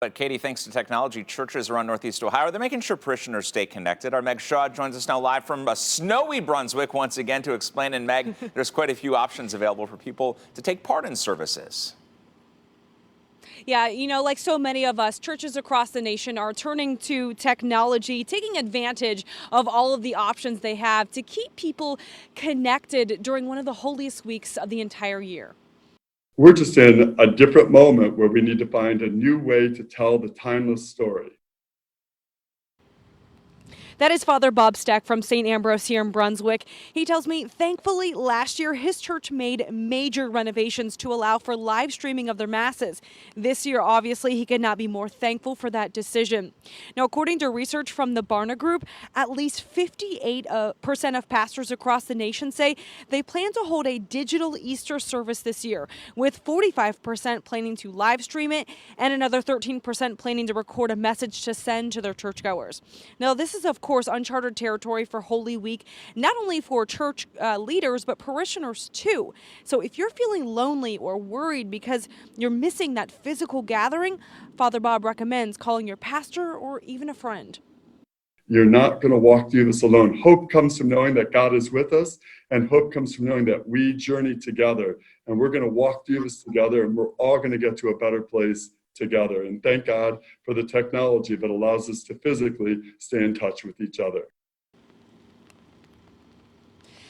But Katie, thanks to technology, churches around Northeast Ohio, they're making sure parishioners stay connected. Our Meg Shaw joins us now live from snowy Brunswick once again to explain. And Meg, there's quite a few options available for people to take part in services. Yeah, like so many of us, churches across the nation are turning to technology, taking advantage of all of the options they have to keep people connected during one of the holiest weeks of the entire year. We're just in a different moment where we need to find a new way to tell the timeless story. That is Father Bob Steck from St. Ambrose here in Brunswick. He tells me, thankfully, last year his church made major renovations to allow for live streaming of their masses. This year, obviously, he could not be more thankful for that decision. Now, according to research from the Barna Group, at least 58% of pastors across the nation say they plan to hold a digital Easter service this year, with 45% planning to live stream it and another 13% planning to record a message to send to their churchgoers. Now, this is, of course, uncharted territory for Holy Week, not only for church leaders, but parishioners too. So if you're feeling lonely or worried because you're missing that physical gathering, Father Bob recommends calling your pastor or even a friend. You're not going to walk through this alone. Hope comes from knowing that God is with us, and hope comes from knowing that we journey together, and we're going to walk through this together, and we're all going to get to a better place together. And thank God for the technology that allows us to physically stay in touch with each other.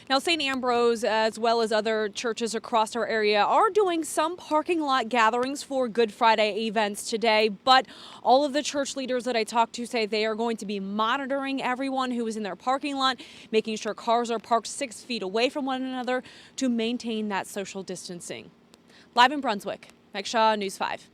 Now, St. Ambrose, as well as other churches across our area, are doing some parking lot gatherings for Good Friday events today. But all of the church leaders that I talked to say they are going to be monitoring everyone who is in their parking lot, making sure cars are parked 6 feet away from one another to maintain that social distancing. Live in Brunswick, Meg Shaw, News 5.